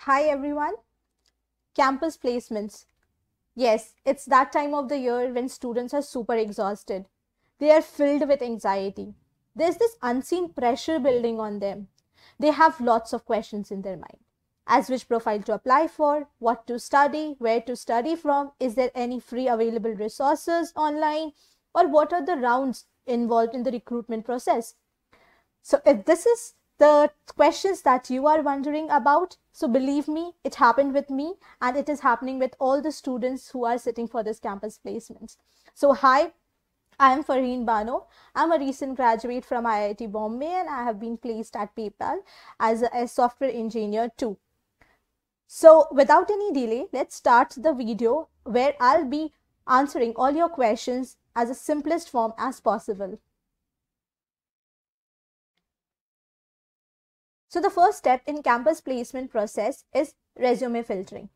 Hi everyone. Campus placements. Yes, it's that time of the year when students are super exhausted. They are filled with anxiety. There's this unseen pressure building on them. They have lots of questions in their mind. As which profile to apply for, what to study, where to study from, is there any free available resources online, or what are the rounds involved in the recruitment process? So if this is the questions that you are wondering about, so believe me, it happened with me and it is happening with all the students who are sitting for this campus placements. So hi, I am Farheen Bano. I'm a recent graduate from IIT Bombay and I have been placed at PayPal as a software engineer too. So without any delay, let's start the video where I'll be answering all your questions as a simplest form as possible. So the first step in campus placement process is resume filtering.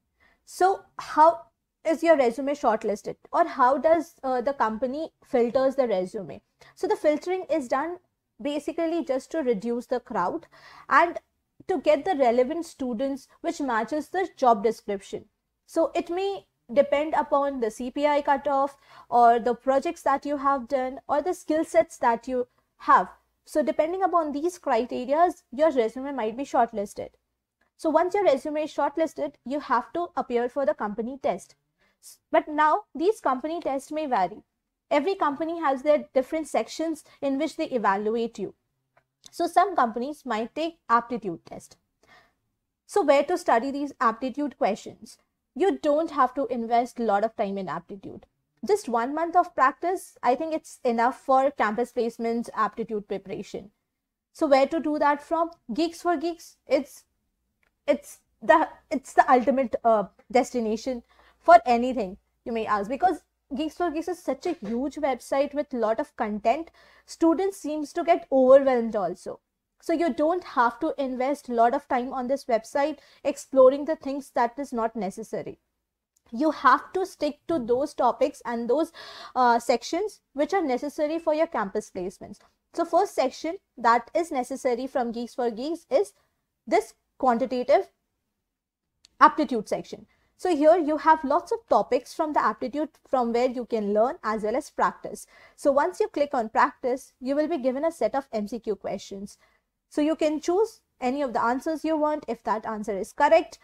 So how is your resume shortlisted, or how does the company filters the resume? So the filtering is done basically just to reduce the crowd and to get the relevant students which matches the job description. So it may depend upon the CPI cutoff or the projects that you have done or the skill sets that you have. So depending upon these criteria, your resume might be shortlisted. So once your resume is shortlisted, you have to appear for the company test. But now these company tests may vary. Every company has their different sections in which they evaluate you. So some companies might take aptitude test. So where to study these aptitude questions? You don't have to invest a lot of time in aptitude. Just 1 month of practice, I think it's enough for campus placements aptitude preparation. So where to do that from? Geeks for Geeks, it's the ultimate destination for anything, you may ask, because Geeks for Geeks is such a huge website with a lot of content. Students seems to get overwhelmed also. So you don't have to invest a lot of time on this website exploring the things that is not necessary. You have to stick to those topics and those sections which are necessary for your campus placements. So first section that is necessary from Geeks for Geeks is this quantitative aptitude section. So here you have lots of topics from the aptitude from where you can learn as well as practice. So once you click on practice, you will be given a set of MCQ questions. So you can choose any of the answers you want if that answer is correct.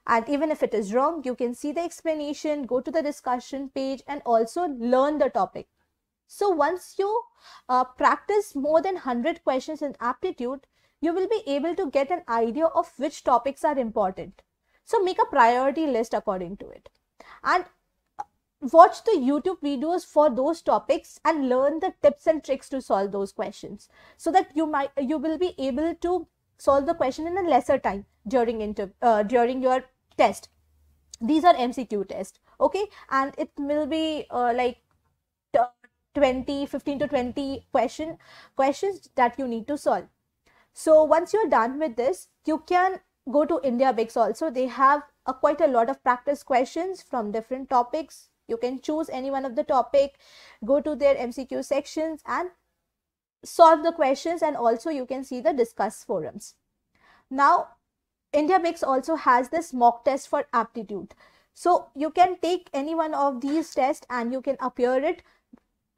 And even if it is wrong, you can see the explanation, go to the discussion page and also learn the topic. So once you practice more than 100 questions in aptitude, you will be able to get an idea of which topics are important. So make a priority list according to it. And watch the YouTube videos for those topics and learn the tips and tricks to solve those questions, so that you will be able to solve the question in a lesser time during your test. These are MCQ tests, okay, and it will be like 15 to 20 questions that you need to solve. So once you're done with this, you can go to IndiaBix also. They have quite a lot of practice questions from different topics. You can choose any one of the topic, go to their MCQ sections and solve the questions, and also you can see the discuss forums. Now, IndiaBix also has this mock test for aptitude. So you can take any one of these tests and you can appear it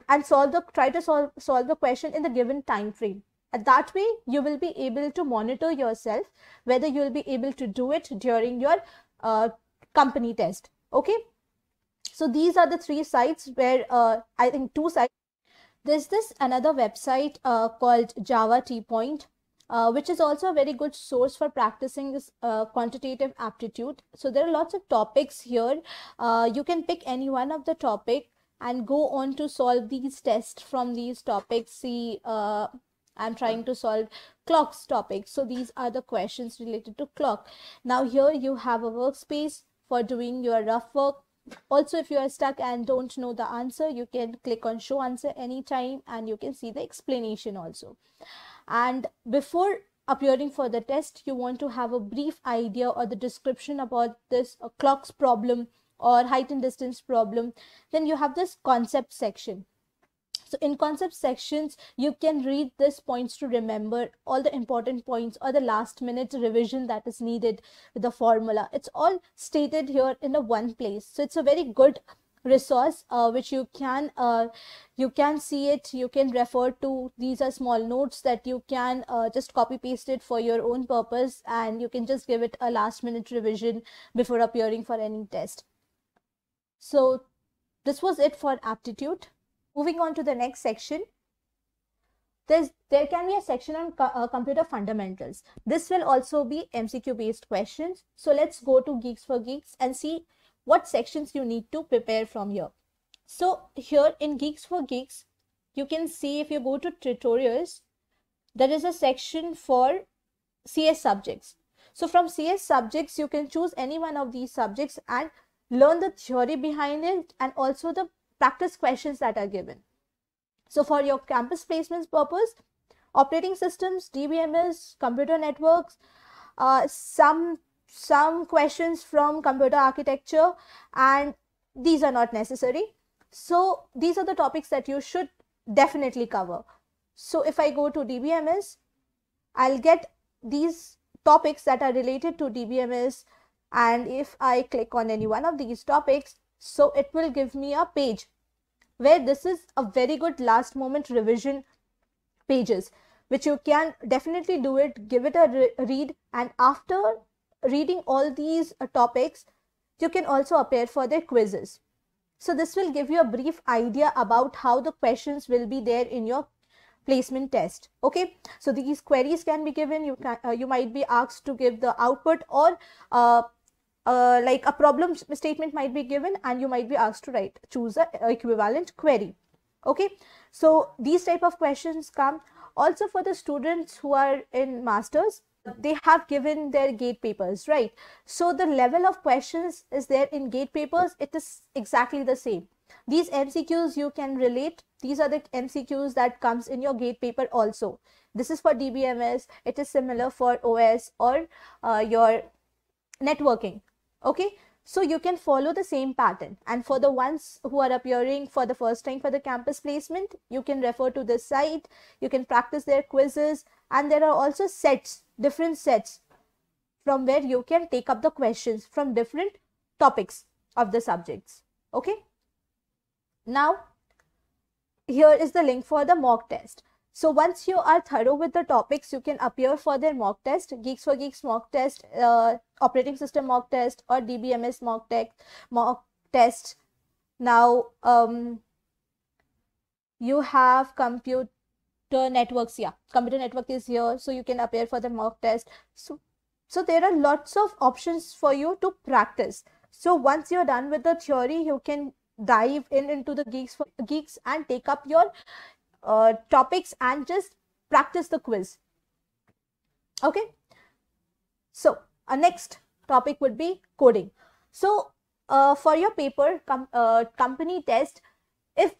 and try to solve the question in the given time frame. And that way, you will be able to monitor yourself whether you will be able to do it during your company test. Okay. So these are the 3 sites where I think 2 sites. There's this another website called Java T Point, which is also a very good source for practicing this quantitative aptitude. So there are lots of topics here. You can pick any one of the topic and go on to solve these tests from these topics. See, I'm trying to solve clocks topic. So these are the questions related to clock. Now here you have a workspace for doing your rough work. Also, if you are stuck and don't know the answer, you can click on show answer anytime and you can see the explanation also. And before appearing for the test, you want to have a brief idea or the description about this clocks problem or height and distance problem. Then you have this concept section. So in concept sections, you can read these points to remember all the important points or the last minute revision that is needed with the formula. It's all stated here in a one place. So it's a very good resource which you can see it, you can refer to. These are small notes that you can just copy paste it for your own purpose, and you can just give it a last minute revision before appearing for any test. So this was it for aptitude. Moving on to the next section, there can be a section on computer fundamentals. This will also be MCQ based questions. So let's go to Geeks for Geeks and see what sections you need to prepare from here. So here in Geeks for Geeks, you can see if you go to tutorials, there is a section for CS subjects. So from CS subjects, you can choose any one of these subjects and learn the theory behind it and also the practice questions that are given. So for your campus placements purpose, operating systems, DBMS, computer networks, some questions from computer architecture, and these are not necessary. So these are the topics that you should definitely cover. So if I go to DBMS, I'll get these topics that are related to DBMS, and if I click on any one of these topics, so it will give me a page where this is a very good last moment revision pages, which you can definitely do it, give it a read, and after reading all these topics, you can also appear for their quizzes. So this will give you a brief idea about how the questions will be there in your placement test. Okay, so these queries can be given. You might be asked to give the output, or like a problem statement might be given, and you might be asked to choose a equivalent query. Okay, so these type of questions come. Also for the students who are in masters, they have given their gate papers, right? So the level of questions is there in gate papers, it is exactly the same. These MCQs you can relate. These are the MCQs that comes in your gate paper also. This is for DBMS. It is similar for OS or your networking. Okay, so you can follow the same pattern. And for the ones who are appearing for the first time for the campus placement, you can refer to this site. You can practice their quizzes, and there are also sets, different sets from where you can take up the questions from different topics of the subjects. Okay, now here is the link for the mock test. So once you are thorough with the topics, you can appear for their mock test, Geeks for Geeks mock test, operating system mock test, or DBMS mock test. Now you have computer networks. Yeah, computer network is here, so you can appear for the mock test. So there are lots of options for you to practice. So once you're done with the theory, you can dive into the Geeks for Geeks and take up your topics and just practice the quiz. Okay, so our next topic would be coding. So for your paper company test, if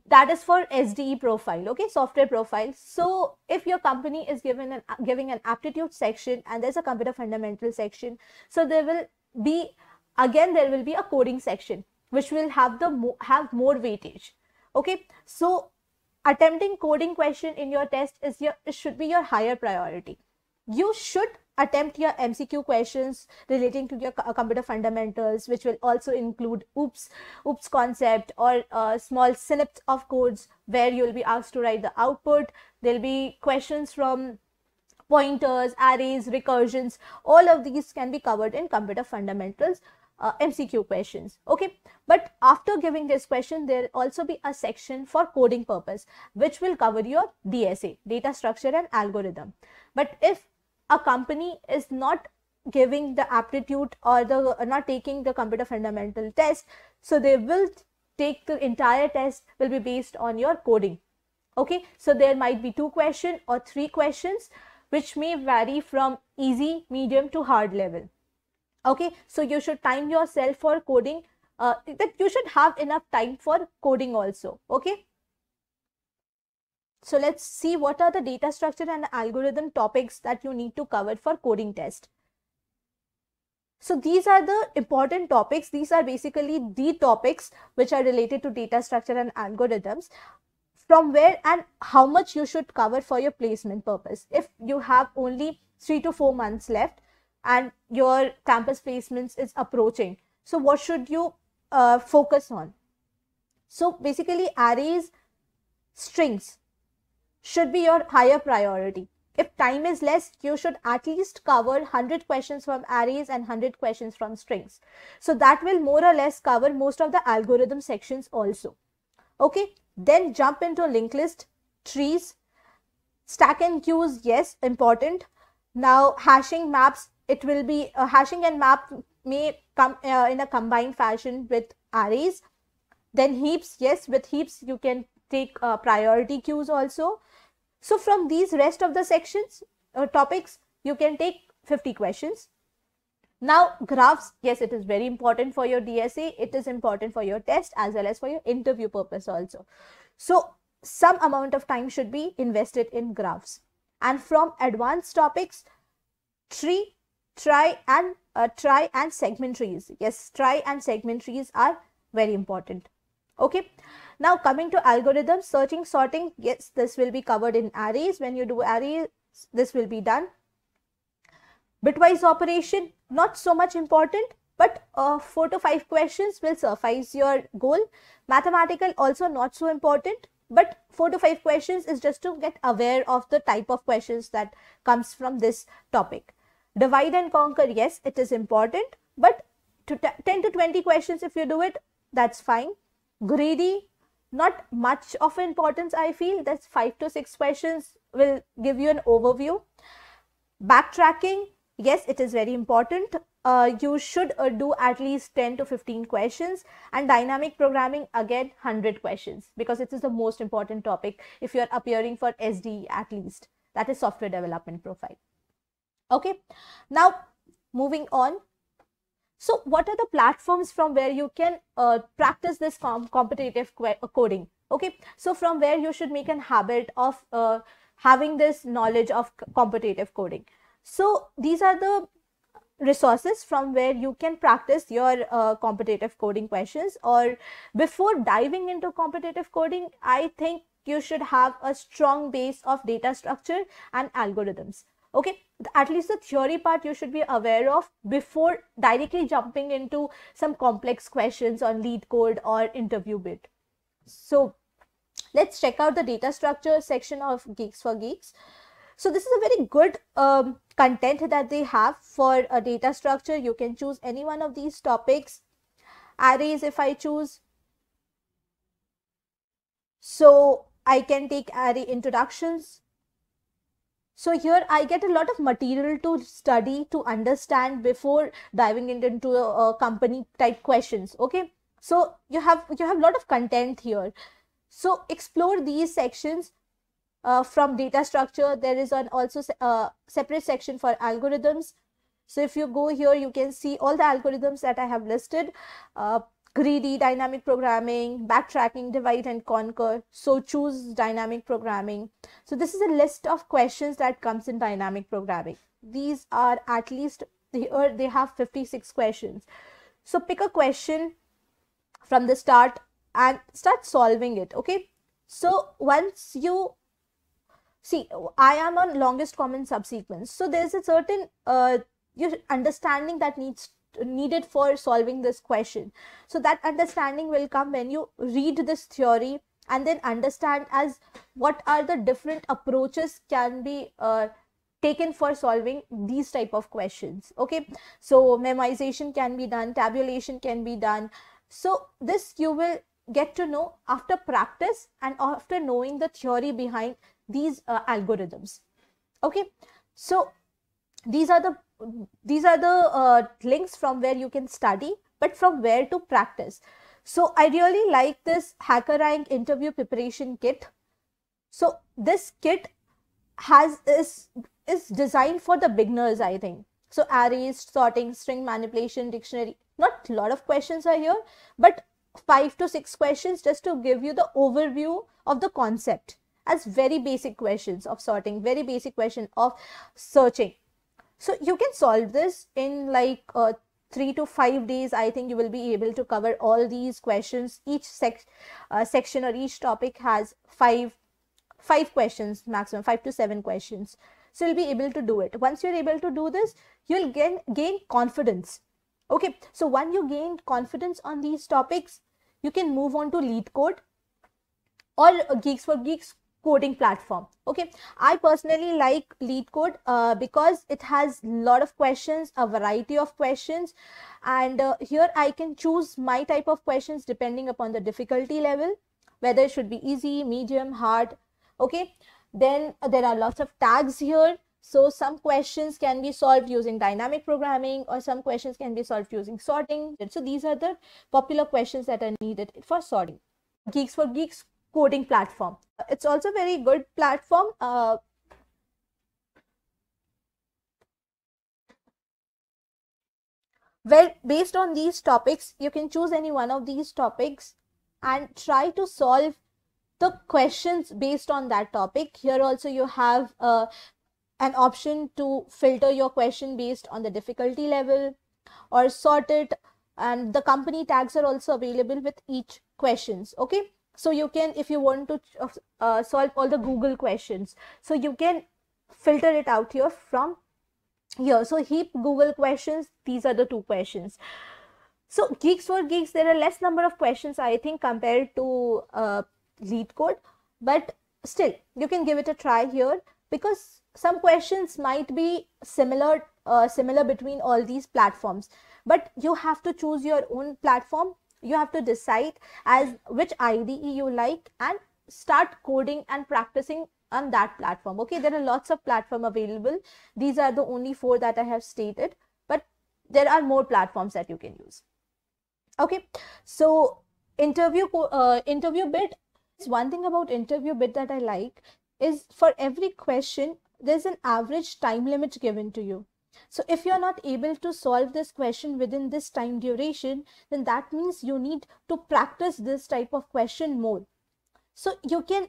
that is for SDE profile, okay, software profile. So if your company is giving an aptitude section and there's a computer fundamental section, so there will be a coding section which will have more weightage. Okay, so attempting coding question in your test should be your higher priority. You should attempt your MCQ questions relating to your computer fundamentals, which will also include OOPS concept, or small snippets of codes where you'll be asked to write the output. There'll be questions from pointers, arrays, recursions. All of these can be covered in computer fundamentals MCQ questions. Okay, but after giving this question, there will also be a section for coding purpose, which will cover your DSA, data structure and algorithm. But if a company is not giving the aptitude or not taking the computer fundamental test, so they will take the entire test will be based on your coding. Okay, so there might be 2 questions or 3 questions, which may vary from easy, medium to hard level. Okay, so you should time yourself for coding, that you should have enough time for coding also. Okay, so let's see what are the data structure and algorithm topics that you need to cover for coding test. So these are the important topics. These are basically the topics which are related to data structure and algorithms, from where and how much you should cover for your placement purpose. If you have only 3 to 4 months left and your campus placements is approaching, so what should you focus on? So basically arrays, strings should be your higher priority. If time is less, you should at least cover 100 questions from arrays and 100 questions from strings. So that will more or less cover most of the algorithm sections also. Okay, then jump into linked list, trees, stack and queues, yes, important. Now hashing maps, it will be hashing and map may come in a combined fashion with arrays. Then heaps, yes, with heaps you can take priority queues also. So from these rest of the sections, topics, you can take 50 questions. Now graphs, yes, it is very important for your DSA. It is important for your test as well as for your interview purpose also. So some amount of time should be invested in graphs. And from advanced topics, try and segment trees. Yes, try and segment trees are very important. Okay, now coming to algorithms, searching, sorting, yes, this will be covered in arrays. When you do arrays, this will be done. Bitwise operation, not so much important, but 4 to 5 questions will suffice your goal. Mathematical also not so important, but 4 to 5 questions is just to get aware of the type of questions that comes from this topic. Divide and conquer, yes, it is important, but 10 to 20 questions if you do it, that's fine. Greedy, not much of importance, I feel. That's 5 to 6 questions will give you an overview. Backtracking, yes, it is very important. You should do at least 10 to 15 questions. And dynamic programming, again 100 questions, because it is the most important topic if you are appearing for SDE at least. That is software development profile. Okay, now moving on. So what are the platforms from where you can practice this competitive coding? Okay, so from where you should make a habit of having this knowledge of competitive coding. So these are the resources from where you can practice your competitive coding questions. Or before diving into competitive coding, I think you should have a strong base of data structure and algorithms. Okay, at least the theory part you should be aware of before directly jumping into some complex questions on lead code or interview bit. So let's check out the data structure section of Geeks for Geeks. So this is a very good content that they have for a data structure. You can choose any one of these topics. Arrays, if I choose, so I can take array introductions. So here I get a lot of material to study, to understand before diving into a company type questions. Okay, so you have a lot of content here. So explore these sections. From data structure, there is an also separate section for algorithms. So if you go here, you can see all the algorithms that I have listed. Greedy, dynamic programming, backtracking, divide and conquer. So choose dynamic programming. So this is a list of questions that comes in dynamic programming. These are at least, they have 56 questions. So pick a question from the start and start solving it. Okay, so once you see, I am on longest common subsequence, so there's a certain your understanding that needed for solving this question. So that understanding will come when you read this theory and then understand as what are the different approaches can be taken for solving these type of questions. Okay, so memorization can be done, tabulation can be done. So this you will get to know after practice and after knowing the theory behind these algorithms. Okay, so these are the links from where you can study, but from where to practice. So I really like this HackerRank interview preparation kit. So this kit is designed for the beginners, I think. So arrays, sorting, string manipulation, dictionary, not a lot of questions are here, but 5 to 6 questions just to give you the overview of the concept, as very basic questions of sorting, very basic question of searching. So you can solve this in like 3 to 5 days, I think you will be able to cover all these questions. Each section or each topic has five questions maximum, 5 to 7 questions. So you'll be able to do it. Once you're able to do this, you'll gain confidence. Okay, so when you gain confidence on these topics, you can move on to LeetCode or Geeks for Geeks coding platform. Okay, I personally like LeetCode because it has a lot of questions, a variety of questions, and here I can choose my type of questions depending upon the difficulty level, whether it should be easy, medium, hard. Okay, then there are lots of tags here. So some questions can be solved using dynamic programming, or some questions can be solved using sorting. So these are the popular questions that are needed for sorting. Geeks for Geeks coding platform. It's also very good platform. Where based on these topics, you can choose any one of these topics and try to solve the questions based on that topic. Here also you have an option to filter your question based on the difficulty level or sort it, and the company tags are also available with each questions. Okay, so you can, if you want to solve all the Google questions, so you can filter it out here from here. So heap Google questions, these are the 2 questions. So Geeks for Geeks, there are less number of questions, I think, compared to LeetCode, but still you can give it a try here, because some questions might be similar between all these platforms, but you have to choose your own platform. You have to decide as which IDE you like and start coding and practicing on that platform. Okay, there are lots of platforms available. These are the only 4 that I have stated, but there are more platforms that you can use. Okay, so interview bit. One thing about interview bit that I like is, for every question there's an average time limit given to you. So if you're not able to solve this question within this time duration, then that means you need to practice this type of question more. So you can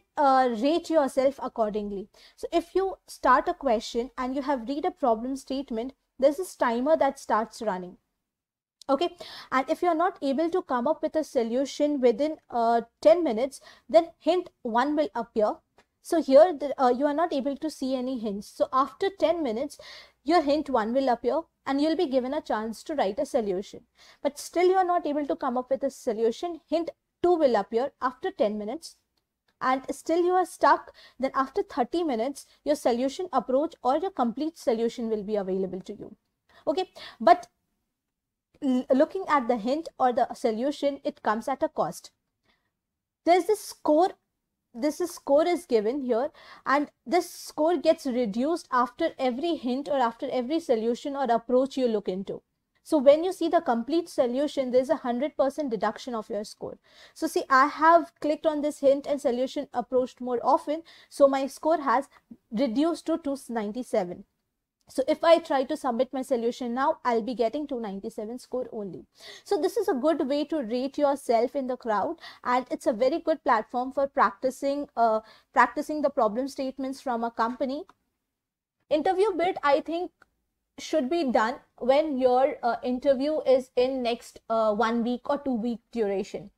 rate yourself accordingly. So if you start a question and you have read a problem statement, there's this timer that starts running. Okay, and if you're not able to come up with a solution within 10 minutes, then hint 1 will appear. So here you are not able to see any hints. So after 10 minutes, your hint 1 will appear and you'll be given a chance to write a solution. But still you are not able to come up with a solution, hint 2 will appear after 10 minutes. And still you are stuck, then after 30 minutes, your solution approach or your complete solution will be available to you. Okay, but looking at the hint or the solution, it comes at a cost. There's this score. This score is given here, and this score gets reduced after every hint or after every solution or approach you look into. So when you see the complete solution, there's a 100% deduction of your score. So see, I have clicked on this hint and solution approached more often, so my score has reduced to 297. So if I try to submit my solution now, I'll be getting 297 score only. So this is a good way to rate yourself in the crowd, and it's a very good platform for practicing the problem statements from a company. Interview bit, I think, should be done when your interview is in next 1 week or 2 week duration,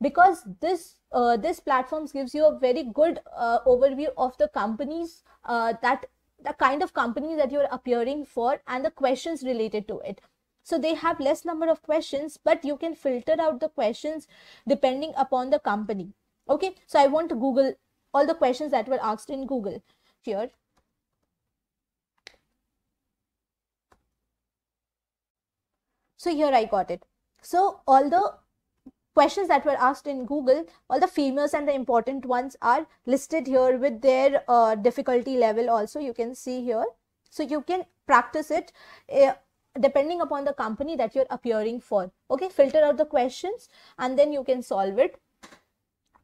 because this platforms gives you a very good overview of the companies the kind of company that you're appearing for and the questions related to it. So they have less number of questions, but you can filter out the questions depending upon the company. Okay, so I want to Google all the questions that were asked in Google here. So here I got it. So all the questions that were asked in Google, all the famous and the important ones are listed here with their difficulty level also, you can see here. So you can practice it depending upon the company that you're appearing for. Okay, filter out the questions and then you can solve it.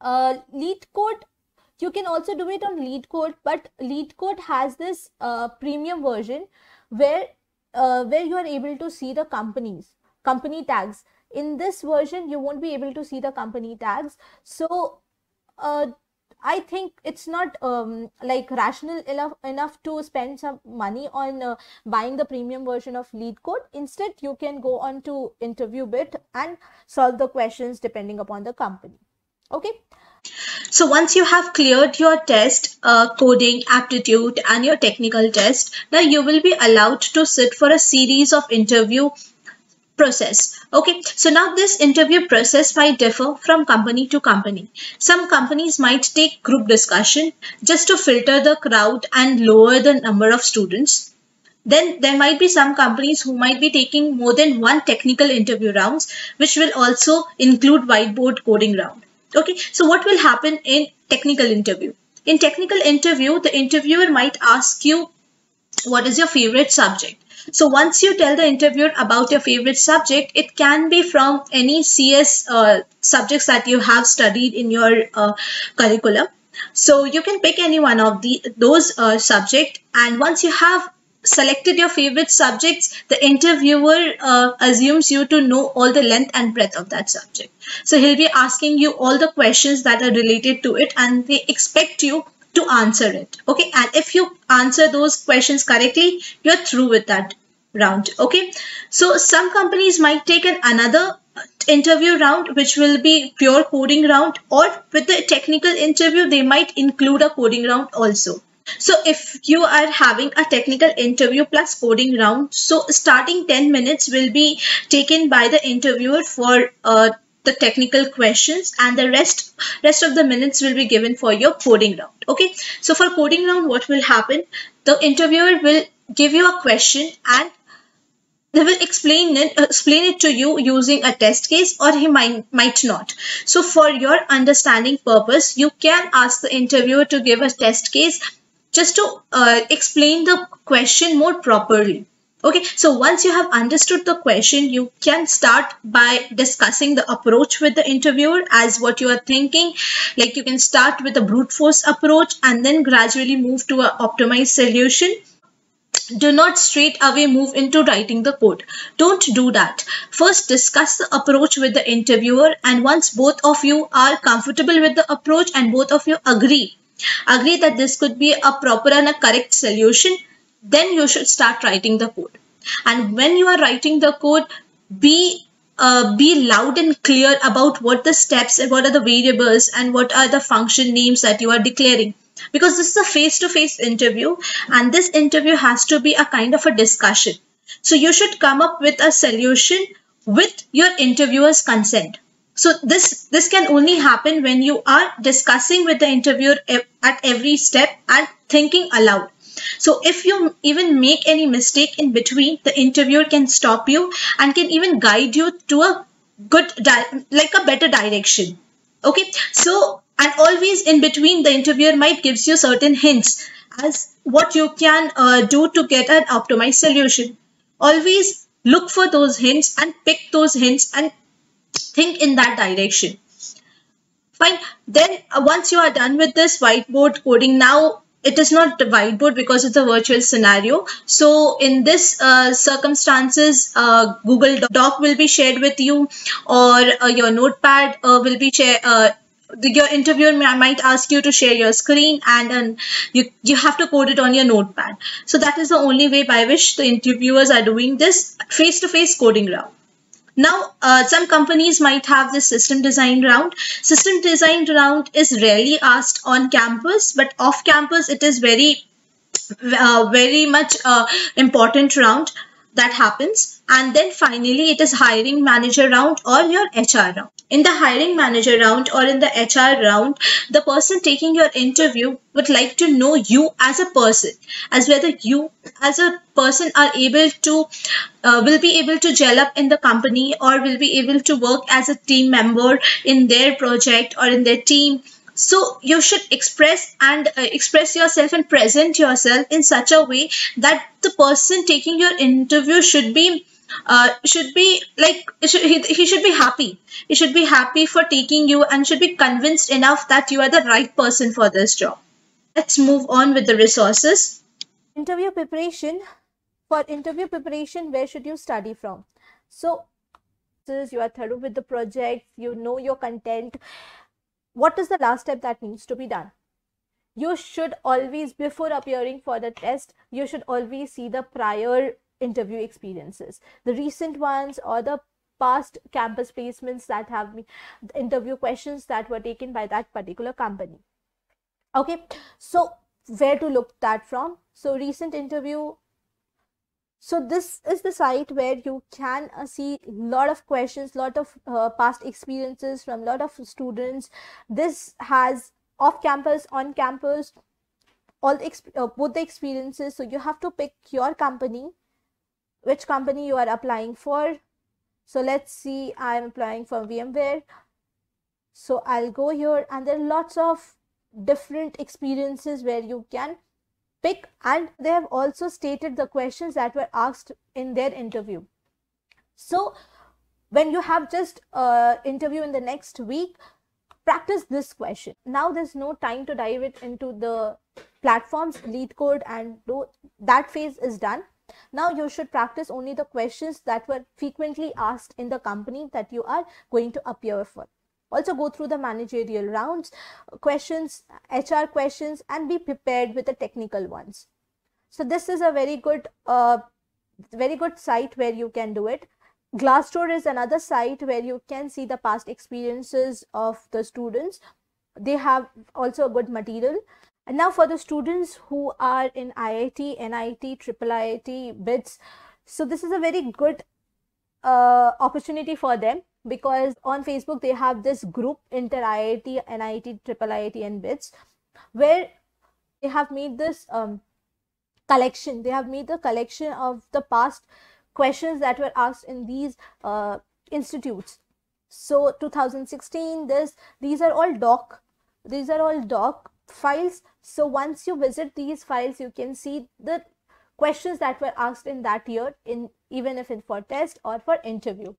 LeetCode, you can also do it on LeetCode, but LeetCode has this premium version where you are able to see the company tags. In this version, you won't be able to see the company tags. So I think it's not like rational enough to spend some money on buying the premium version of LeetCode. Instead, you can go on to InterviewBit and solve the questions depending upon the company. Okay. So once you have cleared your test, coding, aptitude, and your technical test, now you will be allowed to sit for a series of interview process. Okay, so now this interview process might differ from company to company. Some companies might take group discussion just to filter the crowd and lower the number of students. Then there might be some companies who might be taking more than one technical interview rounds, which will also include whiteboard coding round. Okay, so what will happen in technical interview? In technical interview, the interviewer might ask you, what is your favorite subject? So once you tell the interviewer about your favorite subject, it can be from any CS subjects that you have studied in your curriculum. So you can pick any one of those subject, and once you have selected your favorite subjects, the interviewer assumes you to know all the length and breadth of that subject. So he'll be asking you all the questions that are related to it, and they expect you to answer it. Okay, and if you answer those questions correctly, you're through with that round. Okay, so some companies might take another interview round, which will be pure coding round, or with the technical interview they might include a coding round also. So if you are having a technical interview plus coding round, so starting 10 minutes will be taken by the interviewer for the technical questions, and the rest of the minutes will be given for your coding round. Okay, so for coding round, what will happen? The interviewer will give you a question, and they will explain it to you using a test case, or he might not. So for your understanding purpose, you can ask the interviewer to give a test case just to explain the question more properly. Okay, so once you have understood the question, you can start by discussing the approach with the interviewer as what you are thinking. Like you can start with a brute force approach and then gradually move to an optimized solution. Do not straight away move into writing the code. Don't do that. First, discuss the approach with the interviewer, and once both of you are comfortable with the approach and both of you agree that this could be a proper and a correct solution, then you should start writing the code. And when you are writing the code, be loud and clear about what the steps and what are the variables and what are the function names that you are declaring. Because this is a face-to-face interview, and this interview has to be a kind of a discussion. So you should come up with a solution with your interviewer's consent. So this can only happen when you are discussing with the interviewer at every step and thinking aloud. So if you even make any mistake in between, the interviewer can stop you and can even guide you to a good, like a better direction. Okay, so and always in between, the interviewer might gives you certain hints as what you can do to get an optimized solution. Always look for those hints and pick those hints and think in that direction. Fine. Then once you are done with this whiteboard coding, now it is not the whiteboard because it's a virtual scenario. So in this circumstances, Google Doc will be shared with you, or your notepad will be shared. Your interviewer might ask you to share your screen, and you have to code it on your notepad. So that is the only way by which the interviewers are doing this face-to-face coding round. Now, some companies might have this system design round. System design round is rarely asked on campus, but off campus it is very much important round that happens. And then finally it is hiring manager round or your HR round. In the hiring manager round or in the HR round, the person taking your interview would like to know you as a person, as whether you as a person are able to will be able to gel up in the company, or will be able to work as a team member in their project or in their team. So you should express yourself and present yourself in such a way that the person taking your interview should be like he should be happy. He should be happy for taking you and should be convinced enough that you are the right person for this job. Let's move on with the resources. Interview preparation. For interview preparation, where should you study from? So you are thorough with the project, you know your content. what is the last step that needs to be done? You should always, before appearing for the test, you should always see the prior interview experiences, the recent ones or the past campus placements that have been, interview questions that were taken by that particular company. Okay, so where to look that from? So recent interview. So this is the site where you can see lot of questions, lot of past experiences from lot of students. This has off campus, on campus, all the both the experiences. So you have to pick your company, which company you are applying for. So let's see, I'm applying for VMware. So I'll go here, and there are lots of different experiences where you can pick, and they have also stated the questions that were asked in their interview. So when you have just interview in the next week, practice this question. Now there's no time to dive it into the platforms, LeetCode, and that phase is done. Now you should practice only the questions that were frequently asked in the company that you are going to appear for. Also go through the managerial rounds, questions, HR questions, and be prepared with the technical ones. So this is a very good site where you can do it. Glassdoor is another site where you can see the past experiences of the students. They have also a good material. And now for the students who are in IIT, NIT, Triple IIT, BITS, so this is a very good opportunity for them, because on Facebook they have this group, Inter IIT, NIT, Triple IIT, and BITS, where they have made this collection. They have made the collection of the past questions that were asked in these institutes. So 2016, these are all doc files. So once you visit these files, you can see the questions that were asked in that year, even if it's for test or for interview.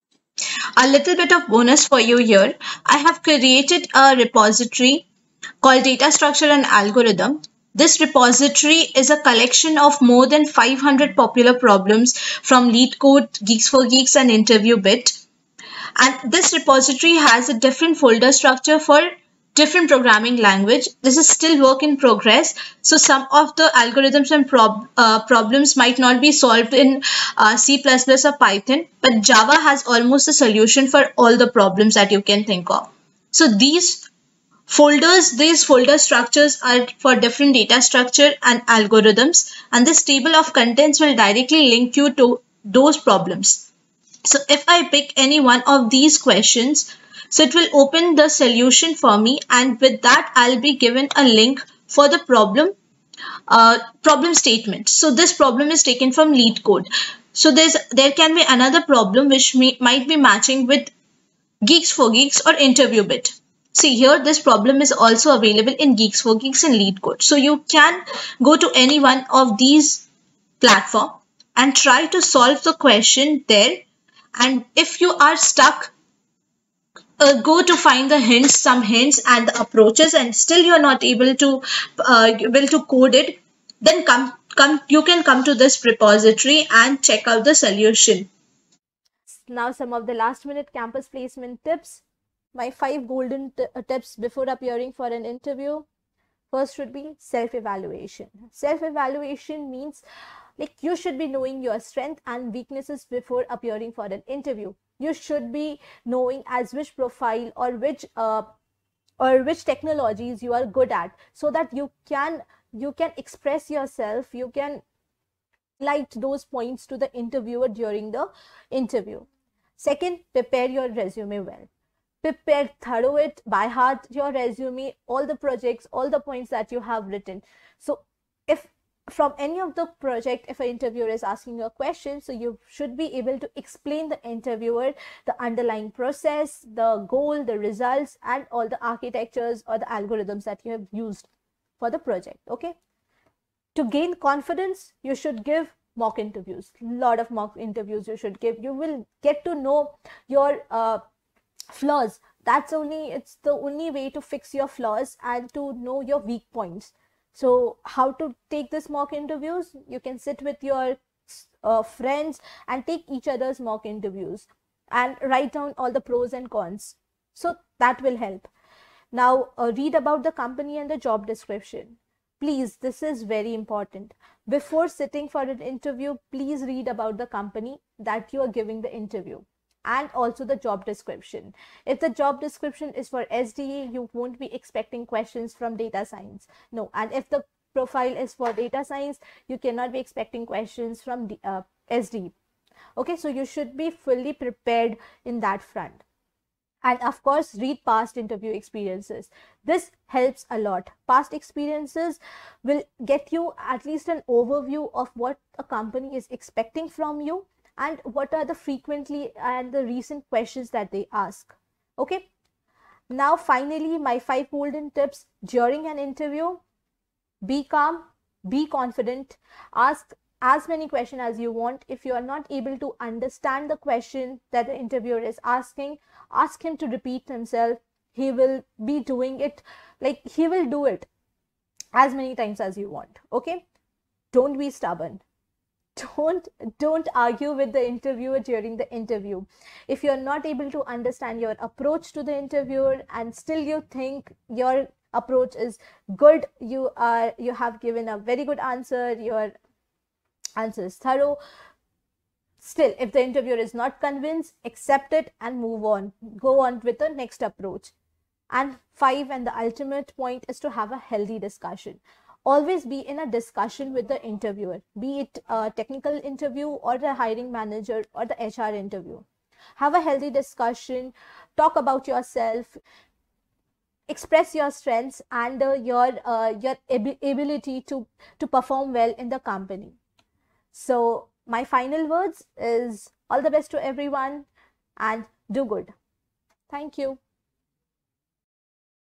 A little bit of bonus for you here. I have created a repository called Data Structure and Algorithm. This repository is a collection of more than 500 popular problems from LeetCode, Geeks for Geeks, and InterviewBit. And this repository has a different folder structure for different programming language. This is still work in progress, so some of the algorithms and problems might not be solved in C++ or Python, but Java has almost a solution for all the problems that you can think of. So these folder structures are for different data structure and algorithms, and this table of contents will directly link you to those problems. So if I pick any one of these questions, so it will open the solution for me, and with that I'll be given a link for the problem statement. So this problem is taken from LeetCode. So there can be another problem which might be matching with Geeks for Geeks or InterviewBit. See here, this problem is also available in Geeks for Geeks and LeetCode. So you can go to any one of these platforms and try to solve the question there. And if you are stuck, go to find the some hints and the approaches, and still you're not able to code it, then you can come to this repository and check out the solution. Now some of the last minute campus placement tips. My 5 golden tips before appearing for an interview. First should be self-evaluation. Self-evaluation means like you should be knowing your strengths and weaknesses before appearing for an interview. You should be knowing as which profile or which technologies you are good at, so that you can express yourself, you can highlight those points to the interviewer during the interview. Second, prepare your resume well. Prepare, thorough it, by heart your resume, all the projects, all the points that you have written. So if from any of the project, if an interviewer is asking you a question, so you should be able to explain the interviewer the underlying process, the goal, the results, and all the architectures or the algorithms that you have used for the project. Okay, to gain confidence, you should give mock interviews. Lot of mock interviews you should give. You will get to know your flaws. It's the only way to fix your flaws and to know your weak points. So how to take this mock interviews? You can sit with your friends and take each other's mock interviews and write down all the pros and cons. So that will help. Now, read about the company and the job description. Please, this is very important. Before sitting for an interview, please read about the company that you are giving the interview and also the job description. If the job description is for SDA, you won't be expecting questions from data science. No, and if the profile is for data science, you cannot be expecting questions from SD. Okay, so you should be fully prepared in that front. And of course, read past interview experiences. This helps a lot. Past experiences will get you at least an overview of what a company is expecting from you and what are the frequently and the recent questions that they ask. Okay. Now, finally, my 5 golden tips during an interview. Be calm, be confident, ask as many questions as you want. If you are not able to understand the question that the interviewer is asking, ask him to repeat himself. He will be doing it, like he will do it as many times as you want. Okay, don't be stubborn. Don't argue with the interviewer during the interview. If you're not able to understand your approach to the interviewer and still you think your approach is good, you have given a very good answer, your answer is thorough, still if the interviewer is not convinced, accept it and move on, go on with the next approach. And 5, and the ultimate point, is to have a healthy discussion. Always be in a discussion with the interviewer, be it a technical interview or the hiring manager or the HR interview. Have a healthy discussion, talk about yourself, express your strengths and your ability to perform well in the company. So my final words is all the best to everyone and do good. Thank you.